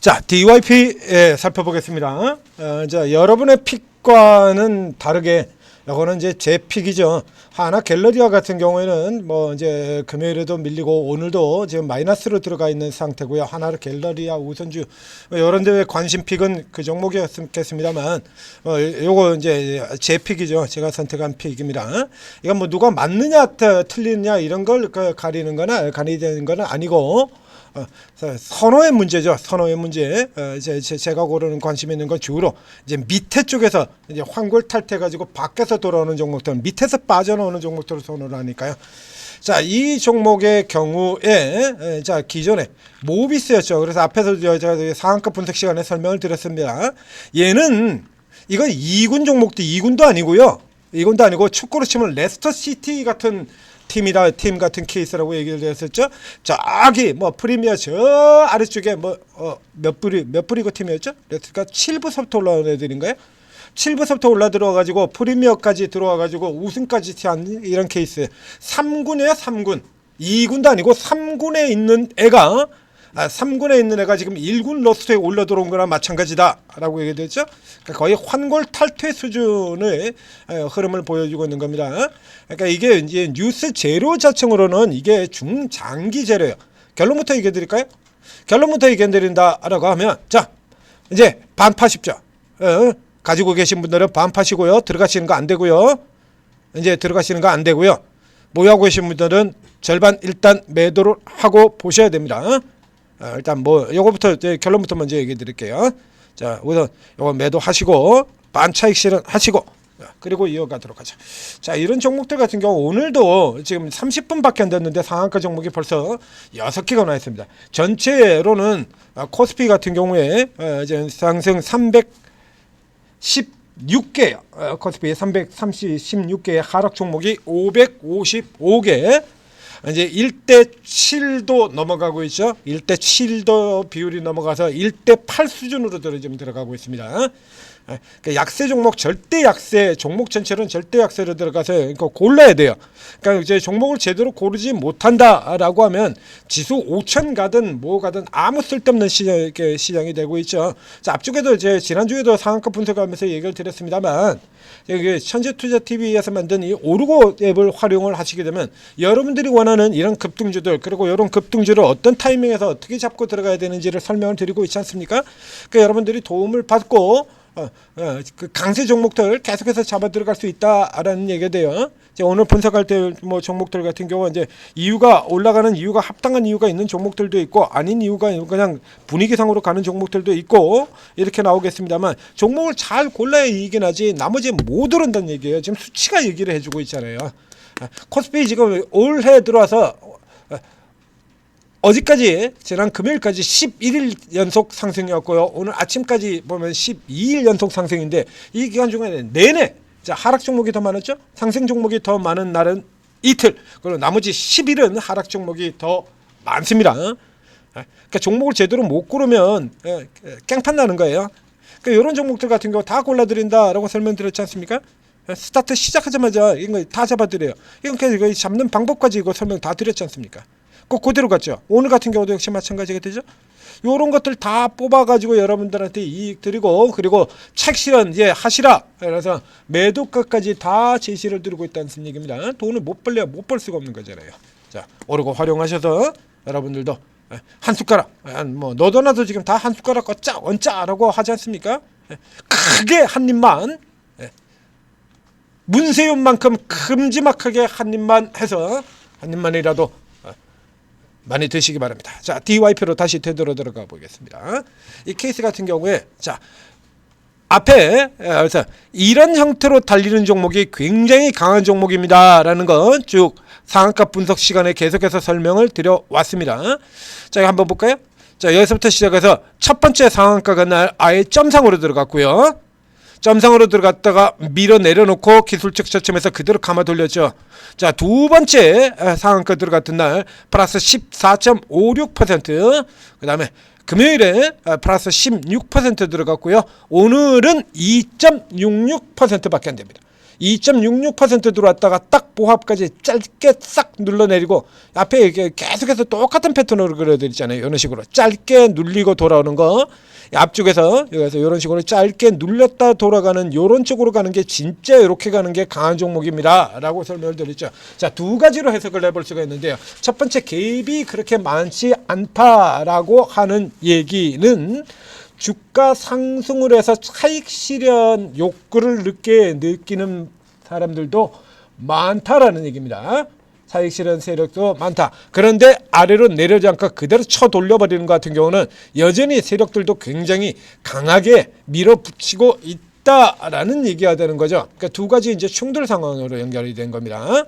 자, DYP 살펴보겠습니다. 자, 여러분의 픽과는 다르게 이거는 이제 제 픽이죠. 하나 갤러리아 같은 경우에는 뭐 이제 금요일에도 밀리고 오늘도 지금 마이너스로 들어가 있는 상태고요. 하나로 갤러리아 우선주 이런 데에 관심 픽은 그 종목이었겠습니다만 요거 이제 제 픽이죠. 제가 선택한 픽입니다. 이건 뭐 누가 맞느냐 틀리느냐 이런 걸 가리는 거나 가리는 건 아니고 선호의 문제죠. 선호의 문제. 제가 고르는 관심 있는 건 주로 이제 밑에 쪽에서 이제 환골 탈퇴 가지고 밖에서 돌아오는 종목들, 밑에서 빠져나오는 종목들을 선호를 하니까요. 자, 이 종목의 경우에 자 기존에 모비스였죠. 그래서 앞에서 제가 상한가 분석 시간에 설명을 드렸습니다. 얘는 이건 2군 종목도 2군도 아니고요. 2군도 아니고 축구로 치면 레스터 시티 같은 팀 같은 케이스라고 얘기를 했었죠. 저기 뭐 프리미어 저 아래쪽에 뭐 몇 부리고 팀이었죠? 그러니까 7부서부터 올라온 애들인가요? 7부서부터 올라 들어와가지고 프리미어까지 들어와가지고 우승까지 한 이런 케이스. 3군이에요, 3군. 2군도 아니고 3군에 있는 애가 3군에 있는 애가 지금 1군 로스트에 올라 들어온 거랑 마찬가지다라고 얘기했죠. 그러니까 거의 환골 탈퇴 수준의 흐름을 보여주고 있는 겁니다. 그러니까 이게 이제 뉴스 재료 자체로는 이게 중장기 재료예요. 결론부터 얘기해 드릴까요? 결론부터 얘기해 드린다라고 하면 자, 이제 반파십시오. 가지고 계신 분들은 반파시고요. 들어가시는 거 안 되고요. 이제 들어가시는 거 안 되고요. 모여하고 계신 분들은 절반 일단 매도를 하고 보셔야 됩니다. 일단 뭐 요거부터 결론부터 먼저 얘기해 드릴게요. 자, 우선 요거 매도하시고 반 차익 실현하시고 그리고 이어가도록 하죠. 자, 이런 종목들 같은 경우 오늘도 지금 30분밖에 안 됐는데 상한가 종목이 벌써 6개가 나와 있습니다. 전체로는 코스피 같은 경우에 이제 상승 316개, 코스피 316개의 하락 종목이 555개. 이제 1대 7도 넘어가고 있죠. 1대 7도 비율이 넘어가서 1대 8 수준으로 지금 들어가고 있습니다. 그러니까 약세 종목, 절대 약세 종목 전체는 절대 약세로 들어가서 그러니까 골라야 돼요. 그러니까 이제 종목을 제대로 고르지 못한다라고 하면 지수 5천 가든 뭐 가든 아무 쓸데없는 시장이 되고 있죠. 자, 앞쪽에도 이제 지난주에도 상한가 분석하면서 얘기를 드렸습니다만 여기 현재투자TV에서 만든 이 오르고 앱을 활용을 하시게 되면 여러분들이 원하는 이런 급등주들 그리고 이런 급등주를 어떤 타이밍에서 어떻게 잡고 들어가야 되는지를 설명을 드리고 있지 않습니까? 그러니까 여러분들이 도움을 받고 그 강세 종목들 계속해서 잡아 들어갈 수 있다라는 얘기가 돼요. 이제 오늘 분석할 때 뭐 종목들 같은 경우 이제 이유가 올라가는 이유가 합당한 이유가 있는 종목들도 있고 아닌 이유가 그냥 분위기상으로 가는 종목들도 있고 이렇게 나오겠습니다만 종목을 잘 골라야 이익이 나지 나머지 못 오른다는 얘기예요. 지금 수치가 얘기를 해주고 있잖아요. 코스피 지금 올해 들어와서 어제까지 지난 금요일까지 11일 연속 상승이었고요. 오늘 아침까지 보면 12일 연속 상승인데 이 기간 중에 내내 자, 하락 종목이 더 많았죠. 상승 종목이 더 많은 날은 이틀. 그리고 나머지 10일은 하락 종목이 더 많습니다. 그러니까 종목을 제대로 못 고르면 깽판 나는 거예요. 그러니까 이런 종목들 같은 경우 다 골라드린다라고 설명드렸지 않습니까? 스타트 시작하자마자 이거 다 잡아드려요. 이거 잡는 방법까지 이거 설명 다 드렸지 않습니까? 그대로 갔죠. 오늘 같은 경우도 역시 마찬가지가 되죠. 이런 것들 다 뽑아가지고 여러분들한테 이익 드리고 그리고 책 실현 이제 하시라. 그래서 매도가까지 다 제시를 드리고 있다는 얘기입니다. 돈을 못 벌려야 못 벌 수가 없는 거잖아요. 자, 오르고 활용하셔서 여러분들도 한 숟가락, 뭐 너도 나도 지금 다 한 숟가락 얹자라고 하지 않습니까? 크게 한 입만 문세윤만큼 큼지막하게 한 입만 해서 한 입만이라도 많이 드시기 바랍니다. 자, DYP로 다시 되돌아 들어가 보겠습니다. 이 케이스 같은 경우에 자, 앞에 그래서 이런 형태로 달리는 종목이 굉장히 강한 종목입니다라는 건 쭉 상한가 분석 시간에 계속해서 설명을 드려왔습니다. 자, 이거 한번 볼까요? 자, 여기서부터 시작해서 첫 번째 상한가가 날 아예 점상으로 들어갔고요. 점상으로 들어갔다가 밀어 내려놓고 기술적 저점에서 그대로 감아 돌렸죠. 자, 두 번째 상한가 들어갔던 날 플러스 14.56%, 그 다음에 금요일에 플러스 16% 들어갔고요. 오늘은 2.66%밖에 안 됩니다. 2.66% 들어왔다가 딱 보합까지 짧게 싹 눌러내리고 앞에 이렇게 계속해서 똑같은 패턴으로 그려드리잖아요. 이런 식으로 짧게 눌리고 돌아오는 거. 앞쪽에서 여기서 이런 식으로 짧게 눌렸다 돌아가는 이런 쪽으로 가는 게 진짜 이렇게 가는 게 강한 종목입니다 라고 설명을 드렸죠. 자, 두 가지로 해석을 해볼 수가 있는데요. 첫 번째, 개입이 그렇게 많지 않다라고 하는 얘기는 주가 상승을 해서 차익 실현 욕구를 느끼는 사람들도 많다라는 얘기입니다. 차익 실현 세력도 많다. 그런데 아래로 내려오지 않고 그대로 쳐 돌려버리는 것 같은 경우는 여전히 세력들도 굉장히 강하게 밀어붙이고 있다라는 얘기가 되는 거죠. 그러니까 두 가지 이제 충돌 상황으로 연결이 된 겁니다.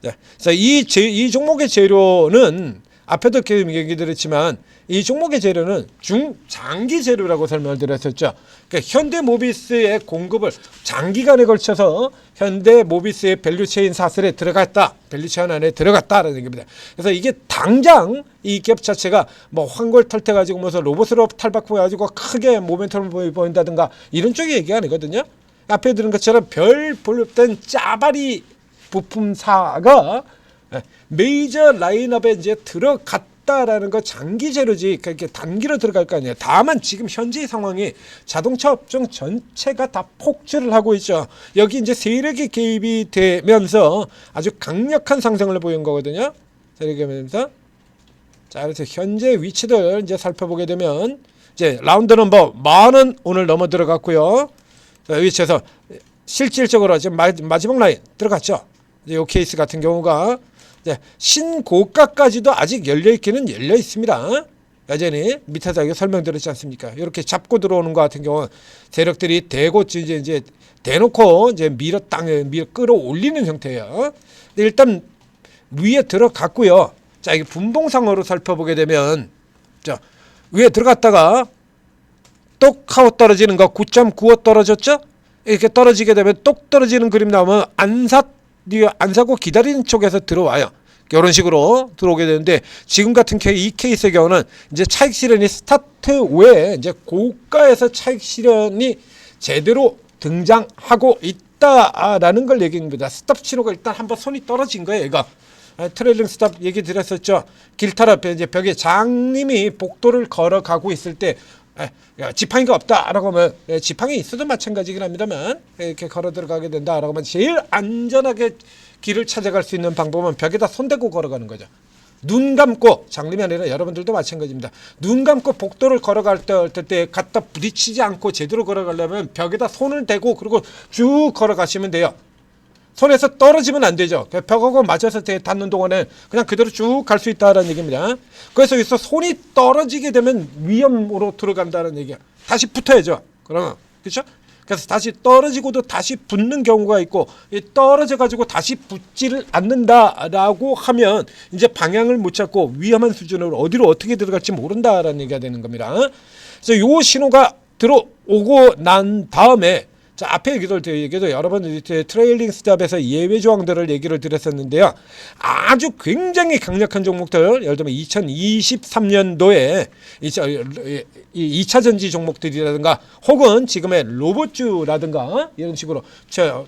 네. 그래서 이 종목의 재료는 앞에도 얘기 드렸지만 이 종목의 재료는 중장기 재료라고 설명을 드렸었죠. 그러니까 현대모비스의 공급을 장기간에 걸쳐서 현대모비스의 밸류체인 사슬에 들어갔다. 밸류체인 안에 들어갔다라는 얘기입니다. 그래서 이게 당장 이 기업 자체가 뭐 황골 탈퇴 가지고 무슨 로봇으로 탈바꿈 가지고 크게 모멘텀을 보인다든가 이런 쪽의 얘기가 아니거든요. 앞에 들은 것처럼 별 볼땐 짜바리 부품사가 메이저 라인업에 이제 들어갔다라는 거 장기 재료지 그렇게 단기로 들어갈 거 아니에요. 다만 지금 현재 상황이 자동차 업종 전체가 다 폭주를 하고 있죠. 여기 이제 세력이 개입이 되면서 아주 강력한 상승을 보인 거거든요. 세력이 되면서 자, 그래서 현재 위치들 이제 살펴보게 되면 이제 라운드 넘버 10,000원 오늘 넘어 들어갔고요. 자, 위치에서 실질적으로 지금 마지막 라인 들어갔죠. 이제 이 케이스 같은 경우가 네, 신고가까지도 아직 열려있기는 열려있습니다. 여전히 밑에서 이게 설명드렸지 않습니까? 이렇게 잡고 들어오는 것 같은 경우는 세력들이 대고 이제 대놓고 이제 밀어 끌어올리는 형태예요. 근데 일단 위에 들어갔고요. 자, 이게 분봉상으로 살펴보게 되면 자, 위에 들어갔다가 똑 하고 떨어지는 거 9.95 떨어졌죠? 이렇게 떨어지게 되면 똑 떨어지는 그림 나오면 안 사고 기다리는 쪽에서 들어와요. 이런 식으로 들어오게 되는데 지금 같은 이 케이스의 경우는 이제 차익 실현이 스타트 후에 이제 고가에서 차익 실현이 제대로 등장하고 있다라는 걸 얘기합니다. 스탑 신호가 일단 한번 손이 떨어진 거예요. 얘가 트레일링 스탑 얘기 드렸었죠. 길탈 앞에 이제 벽에 장님이 복도를 걸어가고 있을 때 지팡이가 없다라고 하면 지팡이 있어도 마찬가지긴 합니다만 이렇게 걸어 들어가게 된다라고 하면 제일 안전하게 길을 찾아갈 수 있는 방법은 벽에다 손대고 걸어가는 거죠. 눈 감고 장님이 아니라 여러분들도 마찬가지입니다. 눈 감고 복도를 걸어갈 때 갖다 부딪히지 않고 제대로 걸어가려면 벽에다 손을 대고 그리고 쭉 걸어가시면 돼요. 손에서 떨어지면 안 되죠. 벽하고 맞아서 닿는 동안에 그냥 그대로 쭉 갈 수 있다는 얘기입니다. 그래서 여기서 손이 떨어지게 되면 위험으로 들어간다는 얘기야. 다시 붙어야죠. 그러면 그렇죠? 그래서 다시 떨어지고도 다시 붙는 경우가 있고 떨어져 가지고 다시 붙지를 않는다라고 하면 이제 방향을 못 잡고 위험한 수준으로 어디로 어떻게 들어갈지 모른다라는 얘기가 되는 겁니다. 그래서 요 신호가 들어오고 난 다음에 자, 앞에 얘기도 여러 번 트레일링 스탑에서 예외 조항들을 얘기를 드렸었는데요. 아주 굉장히 강력한 종목들, 예를 들면 2023년도에 2차 전지 종목들이라든가 혹은 지금의 로봇주라든가 이런 식으로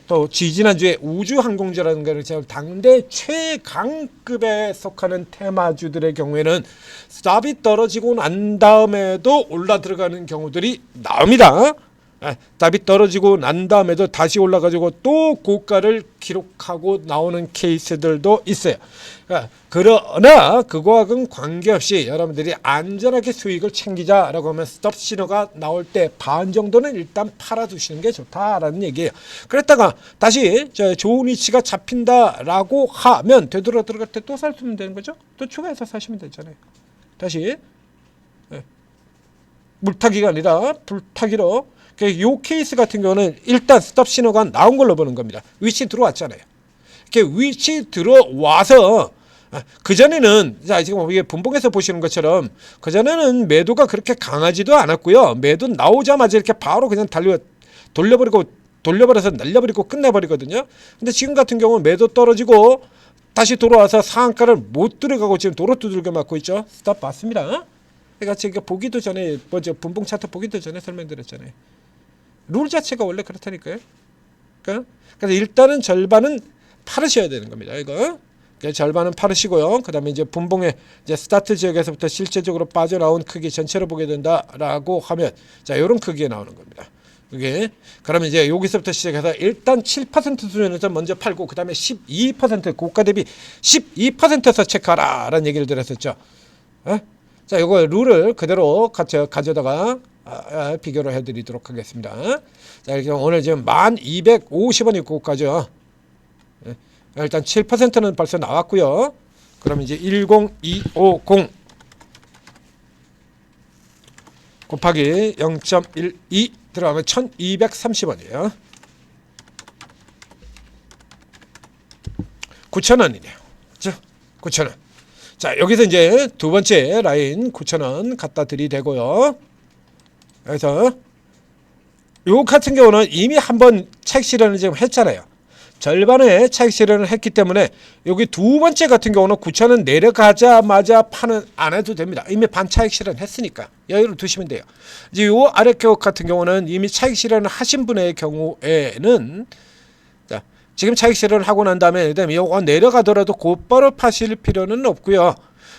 또 지지난주에 우주항공주라든가 당대 최강급에 속하는 테마주들의 경우에는 스탑이 떨어지고 난 다음에도 올라 들어가는 경우들이 나옵니다. 답이 떨어지고 난 다음에도 다시 올라가지고 또 고가를 기록하고 나오는 케이스들도 있어요. 그러나 그거하고는 관계없이 여러분들이 안전하게 수익을 챙기자라고 하면 스톱 신호가 나올 때 반 정도는 일단 팔아두시는 게 좋다라는 얘기예요. 그랬다가 다시 좋은 위치가 잡힌다라고 하면 되돌아 들어갈 때 또 사시면 되는 거죠. 또 추가해서 사시면 되잖아요. 다시 물타기가 아니라 불타기로 이 케이스 같은 경우는 일단 스톱 신호가 나온 걸로 보는 겁니다. 위치 들어왔잖아요. 위치 들어와서 그전에는 자 지금 이게 분봉에서 보시는 것처럼 그전에는 매도가 그렇게 강하지도 않았고요. 매도 나오자마자 이렇게 바로 그냥 돌려버려서 날려버리고 끝내버리거든요. 근데 지금 같은 경우는 매도 떨어지고 다시 돌아와서 상한가를 못 들어가고 지금 도로 두들겨 맞고 있죠. 스톱 맞습니다. 그러니까 제가 보기도 전에 분봉 차트 보기도 전에 설명드렸잖아요. 룰 자체가 원래 그렇다니까요. 그래서 일단은 절반은 팔으셔야 되는 겁니다. 이거 절반은 팔으시고요. 그 다음에 이제 분봉의 이제 스타트 지역에서부터 실제적으로 빠져나온 크기 전체로 보게 된다라고 하면 자, 이런 크기에 나오는 겁니다. 이게 그러면 이제 여기서부터 시작해서 일단 7% 수준에서 먼저 팔고 그 다음에 12% 고가 대비 12%에서 체크하라라는 얘기를 드렸었죠. 자, 이거 룰을 그대로 가져다가 비교를 해드리도록 하겠습니다. 자, 이렇게 오늘 지금 1250원이 고가죠. 일단 7%는 벌써 나왔고요. 그럼 이제 10250 곱하기 0.12 들어가면 1230원이에요. 9,000원이네요. 그렇죠? 9,000원. 자, 여기서 이제 두 번째 라인 9,000원 갖다 드리되고요. 그래서 요 같은 경우는 이미 한번 차익 실현을 지금 했잖아요. 절반의 차익 실현을 했기 때문에 여기 두 번째 같은 경우는 9,000원 내려가자마자 파는 안 해도 됩니다. 이미 반 차익 실현 했으니까 여유를 두시면 돼요. 이제 요 아래 쪽 같은 경우는 이미 차익 실현을 하신 분의 경우에는 자, 지금 차익 실현을 하고 난 다음에 요거 내려가더라도 곧바로 파실 필요는 없고요.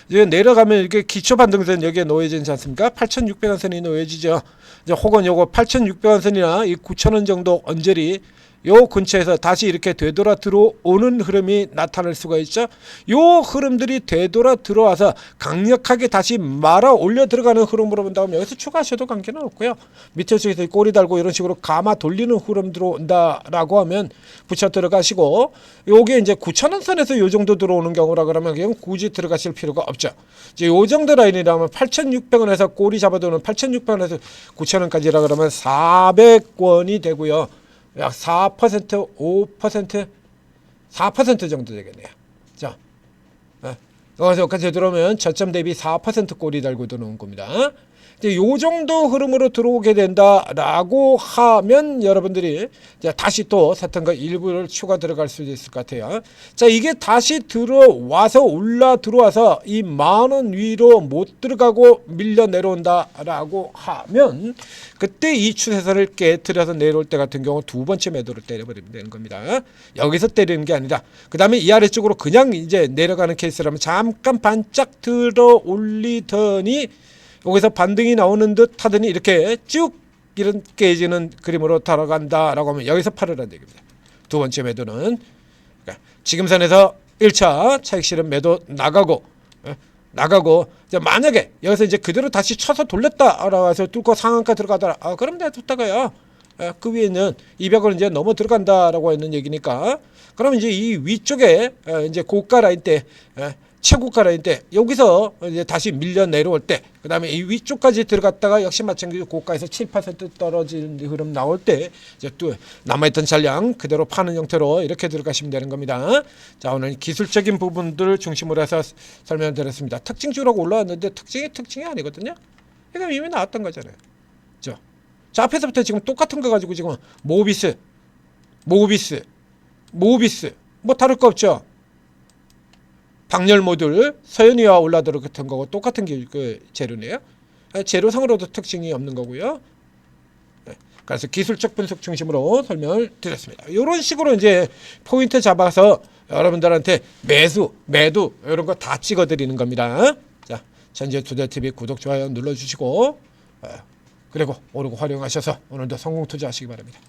이제 내려가면 이렇게 기초 반등선 여기에 놓여지지 않습니까? 8,600원 선이 놓여지죠. 이제 혹은 요거 8,600원 선이나 이 9,000원 정도 언저리 요 근처에서 다시 이렇게 되돌아 들어오는 흐름이 나타날 수가 있죠. 요 흐름들이 되돌아 들어와서 강력하게 다시 말아 올려 들어가는 흐름으로 본다면 여기서 추가하셔도 관계는 없고요. 밑에 쪽에서 꼬리 달고 이런 식으로 감아 돌리는 흐름 들어온다라고 하면 붙여 들어가시고 요게 이제 9,000원 선에서 요 정도 들어오는 경우라 그러면 그냥 굳이 들어가실 필요가 없죠. 이제 요 정도 라인이라면 8,600원에서 꼬리 잡아두는 8,600원에서 9,000원까지라 그러면 400원이 되고요. 약 4%, 5%, 4% 정도 되겠네요. 자, 여기서까지 들어오면 저점 대비 4% 꼴이 달고 들어오는 겁니다. 이제 요 정도 흐름으로 들어오게 된다라고 하면 여러분들이 이제 다시 또 사탄과 일부를 추가 들어갈 수도 있을 것 같아요. 자, 이게 다시 들어와서 올라 들어와서 이 10,000원 위로 못 들어가고 밀려 내려온다라고 하면 그때 이 추세선을 깨트려서 내려올 때 같은 경우 두 번째 매도를 때려버리면 되는 겁니다. 여기서 때리는 게 아니라 그 다음에 이 아래쪽으로 그냥 이제 내려가는 케이스라면 잠깐 반짝 들어 올리더니 여기서 반등이 나오는 듯 하더니 이렇게 쭉 이런 깨지는 그림으로 달아간다라고 하면 여기서 팔으라는 얘기입니다. 두 번째 매도는 그러니까 지금 선에서 1차 차익 실현 매도 나가고 이제 만약에 여기서 이제 그대로 다시 쳐서 돌렸다라고 해서 뚫고 상한가 들어가더라. 그럼 내가 뒀다가요. 그 위에는 200원 이제 넘어 들어간다라고 했는 얘기니까. 그럼 이제 이 위쪽에 이제 고가 라인 때 최고가 라인 때 여기서 이제 다시 밀려 내려올 때 그다음에 이 위쪽까지 들어갔다가 역시 마찬가지로 고가에서 7% 떨어지는 흐름 나올 때 이제 또 남아있던 잔량 그대로 파는 형태로 이렇게 들어가시면 되는 겁니다. 자, 오늘 기술적인 부분들을 중심으로 해서 설명드렸습니다. 특징주라고 올라왔는데 특징이 아니거든요. 이거 이미 나왔던 거잖아요. 자, 앞에서부터 지금 똑같은 거 가지고 지금 모비스 뭐 다를 거 없죠. 방열 모듈 서현이와 올라들어 같은 거고 똑같은 게 그 재료네요. 재료상으로도 특징이 없는 거고요. 그래서 기술적 분석 중심으로 설명을 드렸습니다. 이런 식으로 이제 포인트 잡아서 여러분들한테 매수, 매도 이런 거 다 찍어드리는 겁니다. 자, 전재투자TV 구독, 좋아요 눌러주시고 그리고 오르고 활용하셔서 오늘도 성공 투자하시기 바랍니다.